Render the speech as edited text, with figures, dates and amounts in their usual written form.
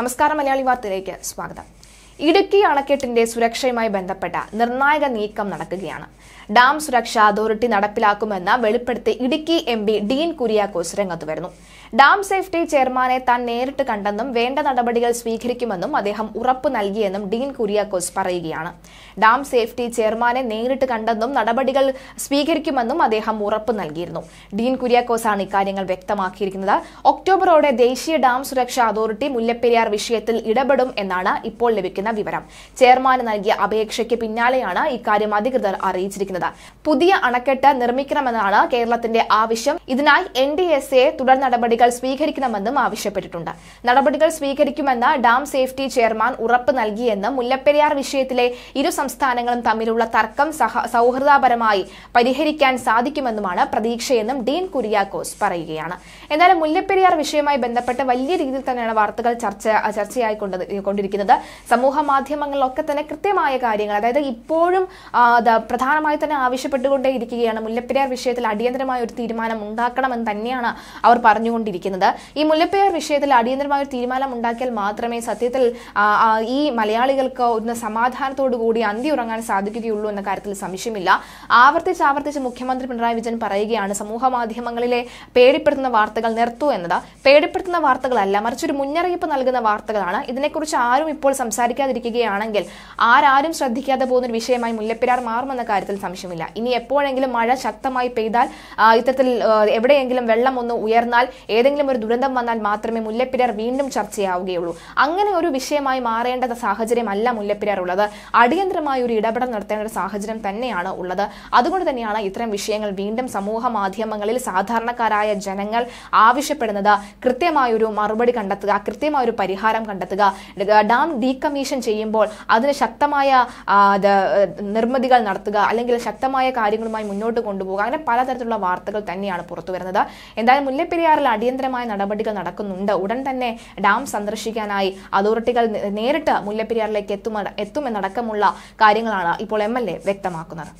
നമസ്കാരം മലയാളി വാർത്തയിലേക്ക് സ്വാഗതം. ഇടുക്കി അണക്കെട്ടിന്റെ സുരക്ഷയുമായി ബന്ധപ്പെട്ട നിർണായക നീക്കം നടക്കുകയാണ്. ഡാം സുരക്ഷാ അതോറിറ്റി നടപ്പിലാക്കുമെന്ന് വെളിപ്പെടുത്തി ഇടുക്കി എംപി ഡീൻ കുര്യാക്കോസ് രംഗത്ത് വരുന്നു. ഡാം സേഫ്റ്റി ചെയർമാനെ താൻ നേരിട്ട് കണ്ടെന്നും വേണ്ട നടപടികൾ സ്വീകരിക്കുമെന്നും അദ്ദേഹം ഉറപ്പ് നൽകിയെന്നും ഡീൻ കുര്യാക്കോസ് പറയുകയാണ്. ഡാം സേഫ്റ്റി ചെയർമാനെ നേരിട്ട് കണ്ടെന്നും നടപടികൾ സ്വീകരിക്കുമെന്നും അദ്ദേഹം ഉറപ്പ് നൽകിയിരുന്നു. ഡീൻ കുര്യാക്കോസ് ആണ് ഇക്കാര്യങ്ങൾ വ്യക്തമാക്കിയിരിക്കുന്നത്. ഒക്ടോബറോടെ ദേശീയ ഡാം സുരക്ഷാ അതോറിറ്റി മുല്ലപ്പെരിയാർ വിഷയത്തിൽ ഇടപെടും എന്നാണ് ഇപ്പോൾ ലഭിക്കുന്ന വിവരം. ചെയർമാന് നൽകിയ അപേക്ഷയ്ക്ക് പിന്നാലെയാണ് ഇക്കാര്യം അധികൃതർ അറിയിച്ചിരിക്കുന്നത്. പുതിയ അണക്കെട്ട് നിർമ്മിക്കണമെന്നാണ് കേരളത്തിന്റെ ആവശ്യം. ഇതിനായി NDSA തുടർ നടപടികൾ സ്വീകരിക്കണമെന്നും ആവശ്യപ്പെട്ടിട്ടുണ്ട്. നടപടികൾ സ്വീകരിക്കുമെന്ന് ഡാം സേഫ്റ്റി ചെയർമാൻ ഉറപ്പ് നൽകിയെന്നും മുല്ലപ്പെരിയാർ വിഷയത്തിലെ ഇരു സംസ്ഥാനങ്ങളും തമ്മിലുള്ള തർക്കം സൗഹൃദപരമായി പരിഹരിക്കാൻ സാധിക്കുമെന്നുമാണ് പ്രതീക്ഷയെന്നും ഡീൻ കുര്യാക്കോസ് പറയുകയാണ്. എന്നാലും മുല്ലപ്പെരിയാർ വിഷയവുമായി ബന്ധപ്പെട്ട് വലിയ രീതിയിൽ തന്നെയാണ് വാർത്തകൾ ചർച്ചയായിക്കൊണ്ടിരിക്കുന്നത്. സമൂഹ മാധ്യമങ്ങളിലൊക്കെ തന്നെ കൃത്യമായ കാര്യങ്ങൾ, അതായത് ഇപ്പോഴും പ്രധാനമായി തന്നെ ആവശ്യപ്പെട്ടുകൊണ്ടേയിരിക്കുകയാണ്. മുല്ലപ്പെരിയാർ വിഷയത്തിൽ അടിയന്തരമായ ഒരു തീരുമാനം ഉണ്ടാക്കണമെന്ന് തന്നെയാണ് അവർ പറഞ്ഞുകൊണ്ടിരിക്കുന്നത്. ഈ മുല്ലപ്പെരിയാർ വിഷയത്തിൽ അടിയന്തരമായ ഒരു തീരുമാനം ഉണ്ടാക്കിയാൽ മാത്രമേ സത്യത്തിൽ ഈ മലയാളികൾക്ക് ഒന്ന് സമാധാനത്തോടു കൂടി അന്തി ഉറങ്ങാൻ സാധിക്കുകയുള്ളൂ എന്ന കാര്യത്തിൽ സംശയമില്ല. ആവർത്തിച്ച് മുഖ്യമന്ത്രി പിണറായി വിജയൻ പറയുകയാണ്, സമൂഹ മാധ്യമങ്ങളിലെ പേടിപ്പെടുത്തുന്ന വാർത്തകൾ നിർത്തൂ എന്നത്. പേടിപ്പെടുത്തുന്ന വാർത്തകളല്ല, മറിച്ചൊരു മുന്നറിയിപ്പ് നൽകുന്ന വാർത്തകളാണ്. ഇതിനെക്കുറിച്ച് ആരും ഇപ്പോൾ സംസാരിക്കാതിരിക്കുകയാണെങ്കിൽ ആരും ശ്രദ്ധിക്കാതെ പോകുന്ന ഒരു വിഷയമായി മുല്ലപ്പെരിയാർ മാറുമെന്ന കാര്യത്തിൽ സംശയമില്ല. ഇനി എപ്പോഴെങ്കിലും മഴ ശക്തമായി പെയ്താൽ, ഇത്തരത്തിൽ എവിടെയെങ്കിലും വെള്ളം ഒന്ന് ഉയർന്നാൽ, ഏതെങ്കിലും ഒരു ദുരന്തം വന്നാൽ മാത്രമേ മുല്ലപ്പെരിയാർ വീണ്ടും ചർച്ചയാവുകയുള്ളൂ. അങ്ങനെ ഒരു വിഷയമായി മാറേണ്ട സാഹചര്യമല്ല മുല്ലപ്പെരിയാർ ഉള്ളത്. അടിയന്തരമായ ഒരു ഇടപെടൽ നടത്തേണ്ട ഒരു സാഹചര്യം തന്നെയാണ് ഉള്ളത്. അതുകൊണ്ട് തന്നെയാണ് ഇത്തരം വിഷയങ്ങൾ വീണ്ടും സമൂഹ മാധ്യമങ്ങളിൽ സാധാരണക്കാരായ ജനങ്ങൾ ആവശ്യപ്പെടുന്നത്. കൃത്യമായൊരു മറുപടി കണ്ടെത്തുക, കൃത്യമായൊരു പരിഹാരം കണ്ടെത്തുക. ഡാം ഡീകമ്മീഷൻ ചെയ്യുമ്പോൾ അതിന് ശക്തമായ നിർമ്മിതികൾ നടത്തുക, അല്ലെങ്കിൽ ശക്തമായ കാര്യങ്ങളുമായി മുന്നോട്ട് കൊണ്ടുപോകുക. അങ്ങനെ പലതരത്തിലുള്ള വാർത്തകൾ തന്നെയാണ് പുറത്തു വരുന്നത്. എന്തായാലും മുല്ലപ്പെരിയാറിൽ അടിയന്തരമായ നടപടികൾ നടക്കുന്നുണ്ട്. ഉടൻ തന്നെ ഡാം സന്ദർശിക്കാനായി അതോറിറ്റികൾ നേരിട്ട് മുല്ലപ്പെരിയാറിലേക്ക് എത്തുമെന്നടക്കമുള്ള കാര്യങ്ങളാണ് ഇപ്പോൾ MLA വ്യക്തമാക്കുന്നത്.